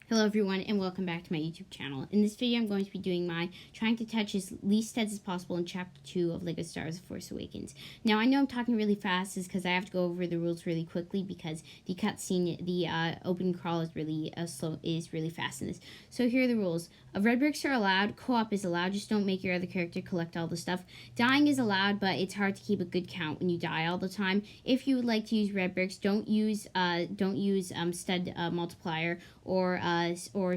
Hello everyone and welcome back to my YouTube channel. In this video I'm going to be doing my trying to touch as least studs as possible in chapter 2 of LEGO Star Wars The Force Awakens. Now I know I'm talking really fast is because I have to go over the rules really quickly because the cutscene, the open crawl is really really fast in this. So here are the rules. Red bricks are allowed, co-op is allowed, just don't make your other character collect all the stuff. Dying is allowed, but it's hard to keep a good count when you die all the time. If you would like to use red bricks, don't use stud multiplier or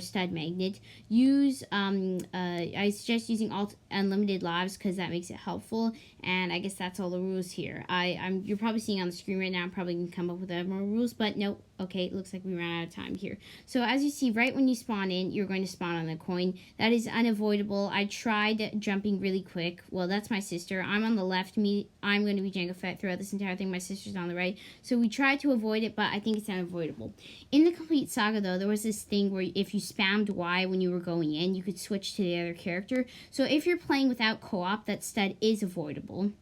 stud magnet. Use I suggest using unlimited lives because that makes it helpful. And I guess that's all the rules here. You're probably seeing on the screen right now. I'm probably gonna come up with more rules, but nope. Okay, it looks like we ran out of time here. So as you see, right when you spawn in, you're going to spawn on a coin. That is unavoidable. I tried jumping really quick. Well, that's my sister. I'm on the left. I'm going to be Jango Fett throughout this entire thing. My sister's on the right. So we tried to avoid it, but I think it's unavoidable. In the complete saga, though, there was this thing where if you spammed Y when you were going in, you could switch to the other character. So if you're playing without co-op, that stud is avoidable.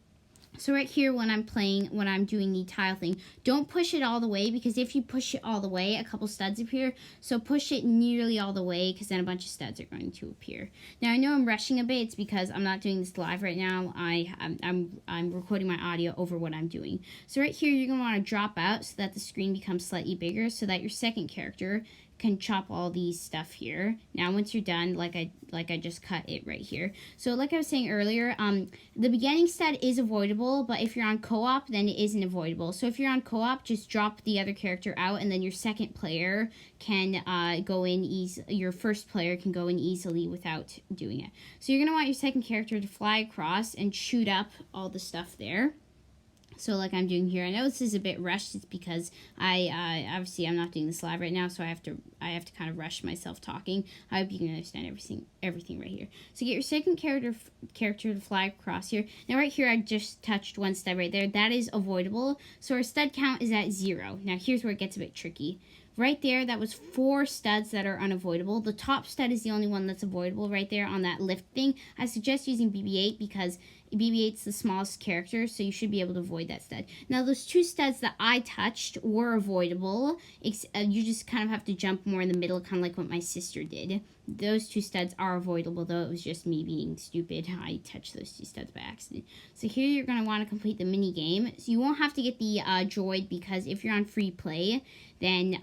So right here when I'm doing the tile thing, don't push it all the way because if you push it all the way, a couple studs appear. So push it nearly all the way because then a bunch of studs are going to appear. Now I know I'm rushing a bit. It's because I'm not doing this live right now. I'm recording my audio over what I'm doing. So right here you're going to want to drop out so that the screen becomes slightly bigger so that your second character can chop all these stuff here. Now once you're done, like I just cut it right here. So like I was saying earlier, the beginning stud is avoidable, but if you're on co-op, then it isn't avoidable. So if you're on co-op, just drop the other character out, and then your second player can go in your first player can go in easily without doing it. So you're gonna want your second character to fly across and shoot up all the stuff there. So like I'm doing here, I know this is a bit rushed. It's because obviously I'm not doing this live right now, so I have to kind of rush myself talking. I hope you can understand everything right here. So get your second character to fly across here. Now right here I just touched one stud right there. That is avoidable. So our stud count is at 0. Now here's where it gets a bit tricky. Right there, that was 4 studs that are unavoidable. The top stud is the only one that's avoidable right there on that lift thing. I suggest using BB-8 because BB-8's the smallest character, so you should be able to avoid that stud. Now, those 2 studs that I touched were avoidable. You just kind of have to jump more in the middle, kind of like what my sister did. Those 2 studs are avoidable, though it was just me being stupid. I touched those 2 studs by accident. So here you're going to want to complete the mini game. So you won't have to get the droid because if you're on free play, then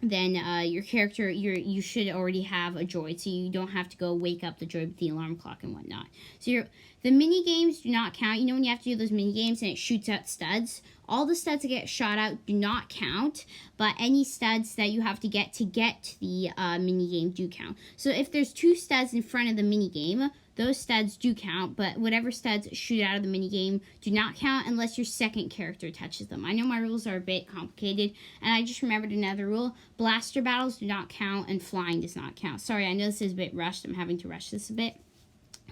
your character, you should already have a droid, so you don't have to go wake up the droid with the alarm clock and whatnot. So the mini games do not count. You know when you have to do those mini games and it shoots out studs? All the studs that get shot out do not count, but any studs that you have to get to the mini game do count. So if there's 2 studs in front of the mini game, those studs do count, but whatever studs shoot out of the minigame do not count unless your second character touches them. I know my rules are a bit complicated, and I just remembered another rule. Blaster battles do not count, and flying does not count. Sorry, I know this is a bit rushed. I'm having to rush this a bit.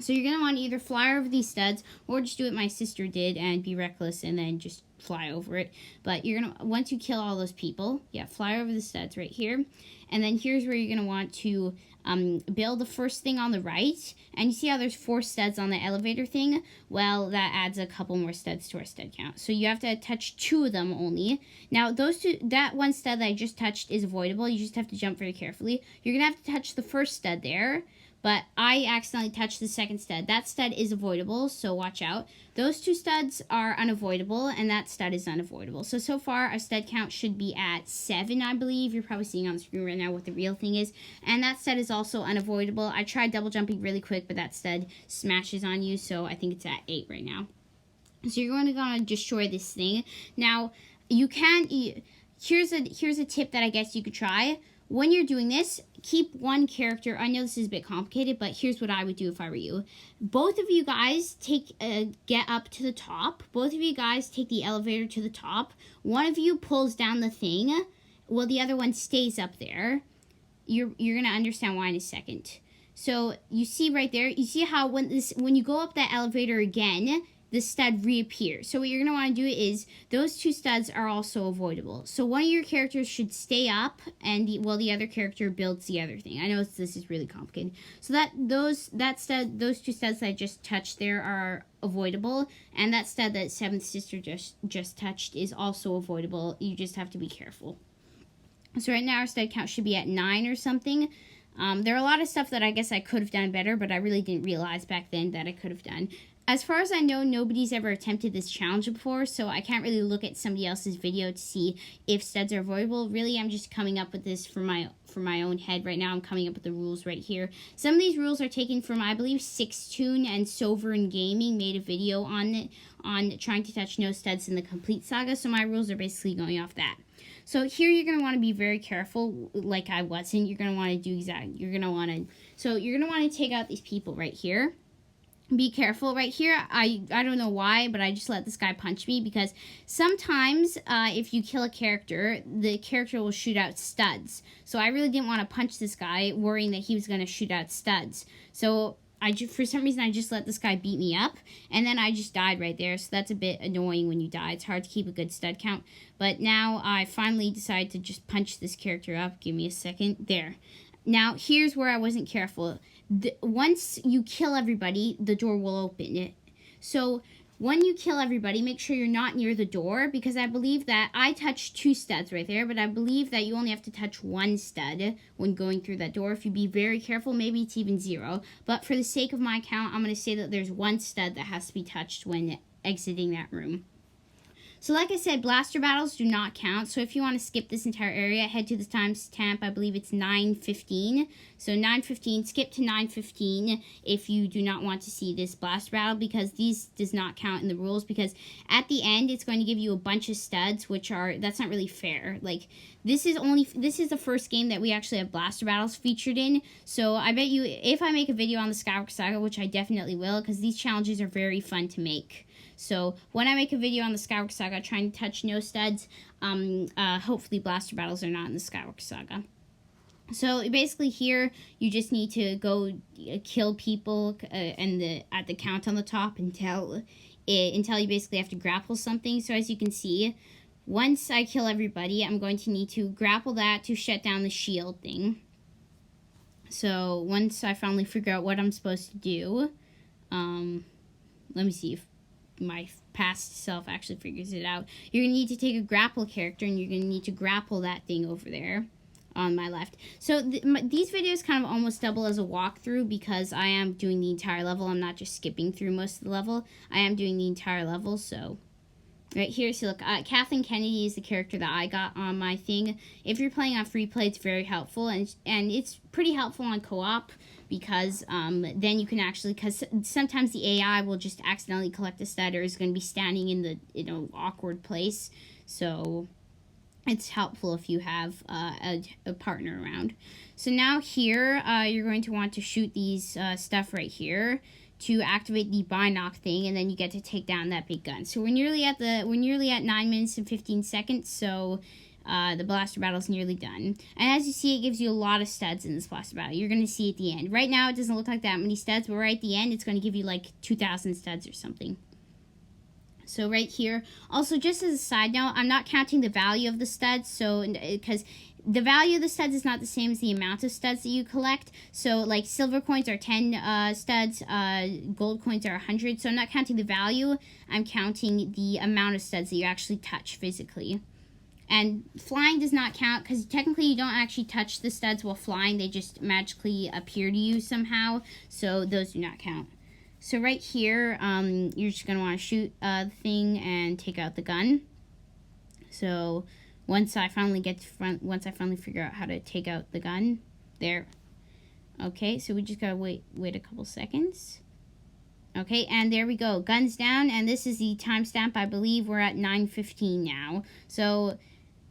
So you're going to want to either fly over these studs or just do what my sister did and be reckless and then just fly over it. But you're going to, once you kill all those people, fly over the studs right here. And then here's where you're going to want to build the first thing on the right. And you see how there's 4 studs on the elevator thing? Well, that adds a couple more studs to our stud count. So you have to touch 2 of them only. Now, that one stud that I just touched is avoidable. You just have to jump very carefully. You're going to have to touch the first stud there. But I accidentally touched the second stud. That stud is avoidable, so watch out. Those 2 studs are unavoidable, and that stud is unavoidable. So far, our stud count should be at 7, I believe. You're probably seeing on the screen right now what the real thing is. And that stud is also unavoidable. I tried double jumping really quick, but that stud smashes on you, so I think it's at 8 right now. So you're going to destroy this thing. Now, you can... Here's a tip that I guess you could try. When you're doing this, keep one character. I know this is a bit complicated, but here's what I would do if I were you. Both of you guys get up to the top. Both of you guys take the elevator to the top. One of you pulls down the thing, while the other one stays up there. You're going to understand why in a second. So you see right there, you see how when you go up that elevator again, the stud reappears. So what you're going to want to do is, those 2 studs are also avoidable. So one of your characters should stay up, and while the other character builds the other thing. I know this is really complicated. So those 2 studs that I just touched there are avoidable, and that stud that 7th sister just touched is also avoidable. You just have to be careful. So right now our stud count should be at 9 or something. There are a lot of stuff that I guess I could have done better, but I really didn't realize back then that I could have done. As far as I know, nobody's ever attempted this challenge before, so I can't really look at somebody else's video to see if studs are avoidable. Really, I'm just coming up with this from my own head right now. I'm coming up with the rules right here. Some of these rules are taken from, I believe, Sixtoon and Sovereign Gaming made a video on it, on trying to touch no studs in the Complete Saga, so my rules are basically going off that. So here you're going to want to be very careful, like I wasn't. You're going to want to do exactly, you're going to want to take out these people right here. Be careful right here. I don't know why, but I just let this guy punch me because sometimes if you kill a character, the character will shoot out studs. So I really didn't want to punch this guy, worrying that he was going to shoot out studs. So for some reason, I just let this guy beat me up, and then I just died right there. So that's a bit annoying when you die. It's hard to keep a good stud count. But now I finally decided to just punch this character up. Give me a second. There. Now, here's where I wasn't careful. Once you kill everybody, the door will open. So when you kill everybody, make sure you're not near the door, because I believe that I touched 2 studs right there, but I believe that you only have to touch 1 stud when going through that door. If you be very careful, maybe it's even 0. But for the sake of my count, I'm going to say that there's 1 stud that has to be touched when exiting that room. So like I said, blaster battles do not count. So if you want to skip this entire area, head to the timestamp. I believe it's 9:15. So 9:15, skip to 9:15 if you do not want to see this blaster battle, because these does not count in the rules, because at the end it's going to give you a bunch of studs, that's not really fair. Like, this is the first game that we actually have blaster battles featured in. So I bet you, if I make a video on the Skywalker Saga, which I definitely will, because these challenges are very fun to make. So when I make a video on the Skywalker Saga trying to touch no studs, hopefully blaster battles are not in the Skywalker Saga. So basically here, you just need to go kill people at the count on the top until you basically have to grapple something. So as you can see, once I kill everybody, I'm going to need to grapple that to shut down the shield thing. So once I finally figure out what I'm supposed to do, let me see if my past self actually figures it out. You're going to need to take a grapple character, and you're going to need to grapple that thing over there on my left. So these videos kind of almost double as a walkthrough, because I am doing the entire level. I'm not just skipping through most of the level. I am doing the entire level. So right here, so look, Kathleen Kennedy is the character that I got on my thing. If you're playing on free play, it's very helpful, and it's pretty helpful on co-op, because then you can actually, because sometimes the AI will just accidentally collect a stud, or is going to be standing in the awkward place. So it's helpful if you have a partner around. So now here, you're going to want to shoot these stuff right here to activate the binoc thing, and then you get to take down that big gun. So we're nearly at 9 minutes and 15 seconds. So the blaster battle is nearly done. And as you see, it gives you a lot of studs in this blaster battle. You're going to see at the end. Right now, it doesn't look like that many studs, but right at the end, it's going to give you like 2,000 studs or something. So right here, also just as a side note, I'm not counting the value of the studs, so because the value of the studs is not the same as the amount of studs that you collect. So like silver coins are 10 studs, gold coins are 100. So I'm not counting the value, I'm counting the amount of studs that you actually touch physically. And flying does not count, because technically you don't actually touch the studs while flying. They just magically appear to you somehow, so those do not count. So right here, you're just going to want to shoot the thing and take out the gun. So once I finally figure out how to take out the gun, there. Okay, so we just got to wait a couple seconds. Okay, and there we go. Guns down, and this is the timestamp. I believe we're at 9:15 now. So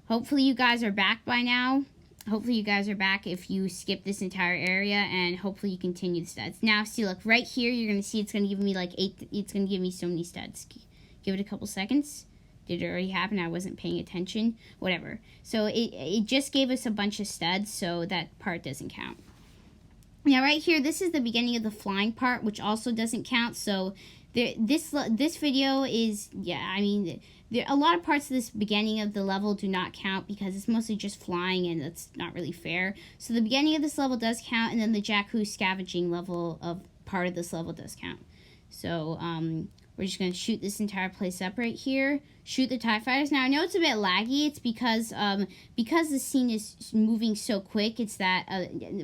hopefully you guys are back by now. Hopefully you guys are back if you skip this entire area, and hopefully you continue the studs. Now, see, look, right here, you're going to see it's going to give me like 8, it's going to give me so many studs. Give it a couple seconds. Did it already happen? I wasn't paying attention. Whatever. So it just gave us a bunch of studs, so that part doesn't count. Now, right here, this is the beginning of the flying part, which also doesn't count. So this video is, yeah, I mean, a lot of parts of this beginning of the level do not count, because it's mostly just flying, and that's not really fair. So the beginning of this level does count, and then the Jakku scavenging level of part of this level does count. So We're just going to shoot this entire place up right here. Shoot the TIE fighters. Now, I know it's a bit laggy. It's because the scene is moving so quick. It's that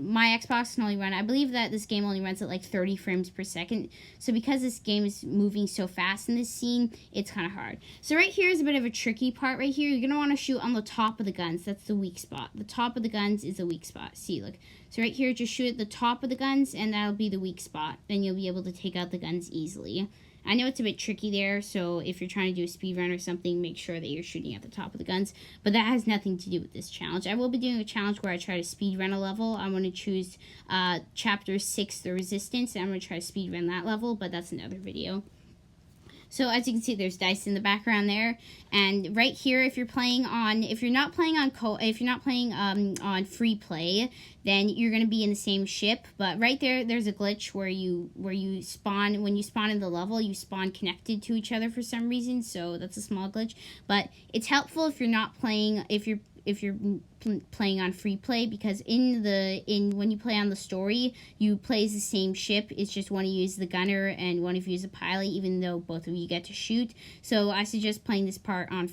my Xbox can only run, I believe that this game only runs at like 30 frames per second. So because this game is moving so fast in this scene, it's kind of hard. So right here is a bit of a tricky part right here. You're going to want to shoot on the top of the guns. That's the weak spot. The top of the guns is a weak spot. See, look. So right here, just shoot at the top of the guns, and that'll be the weak spot. Then you'll be able to take out the guns easily. I know it's a bit tricky there, so if you're trying to do a speed run or something, make sure that you're shooting at the top of the guns. But that has nothing to do with this challenge. I will be doing a challenge where I try to speed run a level. I'm going to choose Chapter 6, The Resistance, and I'm going to try to speed run that level, but that's another video. So as you can see, there's dice in the background there, and right here, if you're not playing on free play, then you're gonna be in the same ship. But right there's a glitch where you spawn when you spawn in the level, you spawn connected to each other for some reason. So that's a small glitch, but it's helpful if you're not playing if you're playing on free play, because when you play on the story, you play as the same ship. It's just one of you is the gunner and one of you is a pilot, even though both of you get to shoot. So I suggest playing this part on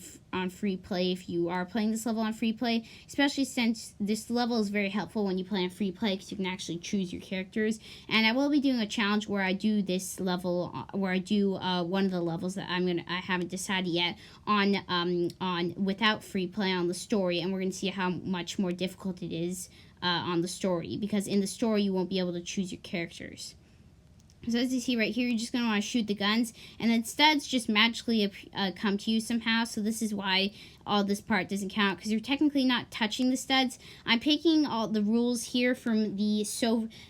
free play if you are playing this level on free play, especially since this level is very helpful when you play on free play because you can actually choose your characters. And I will be doing a challenge where I do this level, where I do one of the levels that I haven't decided yet on without free play on the story, and we're going to see how much more difficult it is on the story, because in the story you won't be able to choose your characters. So as you see right here, you're just going to want to shoot the guns, and then studs just magically come to you somehow. So this is why all this part doesn't count, because you're technically not touching the studs. I'm taking all the rules here from the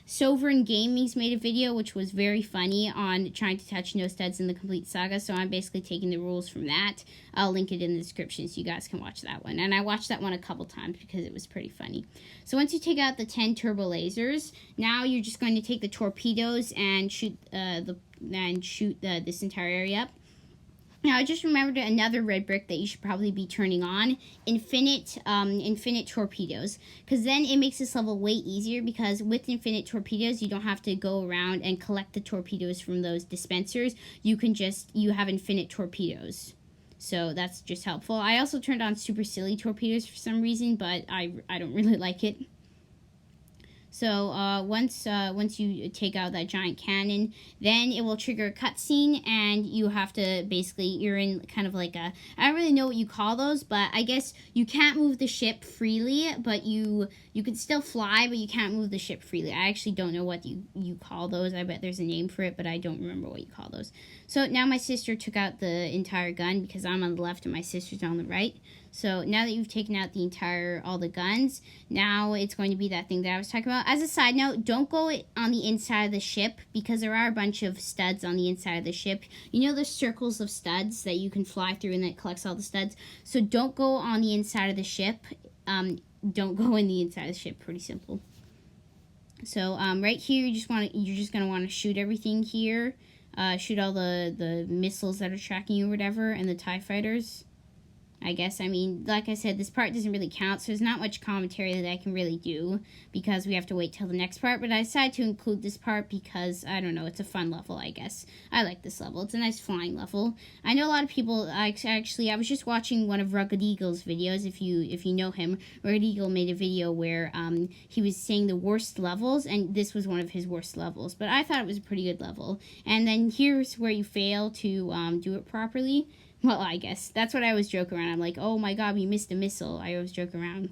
Sovereign Gaming's made a video, which was very funny, on trying to touch no studs in the complete saga. So I'm basically taking the rules from that. I'll link it in the description so you guys can watch that one. And I watched that one a couple times because it was pretty funny. So once you take out the 10 turbo lasers, now you're just going to take the torpedoes and shoot this entire area up. Now, I just remembered another red brick that you should probably be turning on, infinite torpedoes, because then it makes this level way easier, because with infinite torpedoes, you don't have to go around and collect the torpedoes from those dispensers. You have infinite torpedoes. So that's just helpful. I also turned on super silly torpedoes for some reason, but I don't really like it. So once you take out that giant cannon, then it will trigger a cutscene, and you have to you're in kind of like I don't really know what you call those, but I guess you can't move the ship freely, but you can still fly, but you can't move the ship freely. I actually don't know what you call those. I bet there's a name for it, but I don't remember what you call those. So now my sister took out the entire gun, because I'm on the left and my sister's on the right. So now that you've taken out all the guns, now it's going to be that thing that I was talking about. As a side note, don't go on the inside of the ship, because there are a bunch of studs on the inside of the ship. You know the circles of studs that you can fly through and that collects all the studs? So don't go on the inside of the ship. Don't go in the inside of the ship. Pretty simple. So right here, you're just going to want to shoot everything here. Shoot all the missiles that are tracking you or whatever, and the TIE fighters. I guess, I mean, like I said, this part doesn't really count, so there's not much commentary that I can really do, because we have to wait till the next part, but I decided to include this part because, I don't know, it's a fun level, I guess. I like this level. It's a nice flying level. I know a lot of people, I was just watching one of Rugged Eagle's videos, if you know him. Rugged Eagle made a video where he was saying the worst levels, and this was one of his worst levels, but I thought it was a pretty good level. And then here's where you fail to do it properly. Well, I guess. That's what I always joke around. I'm like, oh my god, we missed a missile. I always joke around.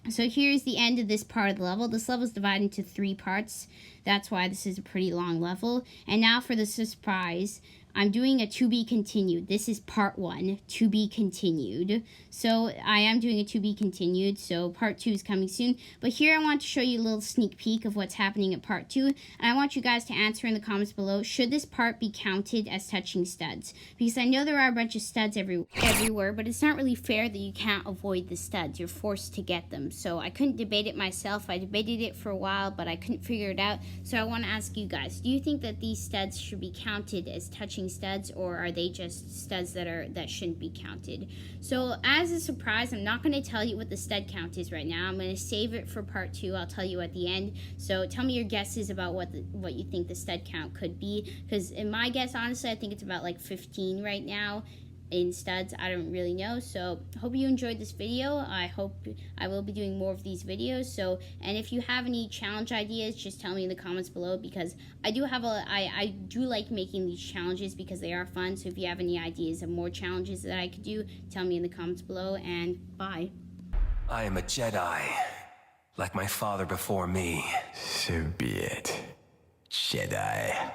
So here's the end of this part of the level. This level is divided into 3 parts. That's why this is a pretty long level. And now for the surprise, I'm doing a to be continued. This is part 1, to be continued. So I am doing a to be continued, so part 2 is coming soon. But here I want to show you a little sneak peek of what's happening at part 2. And I want you guys to answer in the comments below, should this part be counted as touching studs? Because I know there are a bunch of studs everywhere, but it's not really fair that you can't avoid the studs. You're forced to get them. So I couldn't debate it myself. I debated it for a while, but I couldn't figure it out. So I want to ask you guys, do you think that these studs should be counted as touching matching studs, or are they just studs that shouldn't be counted? So as a surprise, I'm not going to tell you what the stud count is right now. I'm going to save it for part 2. I'll tell you at the end. So tell me your guesses about what you think the stud count could be, because in my guess, honestly, I think it's about like 15 right now in studs. I don't really know. So hope you enjoyed this video. I hope I will be doing more of these videos. So, and if you have any challenge ideas, just tell me in the comments below, because I do have I do like making these challenges because they are fun. So if you have any ideas of more challenges that I could do, tell me in the comments below, and bye. I am a Jedi, like my father before me. So be it, Jedi.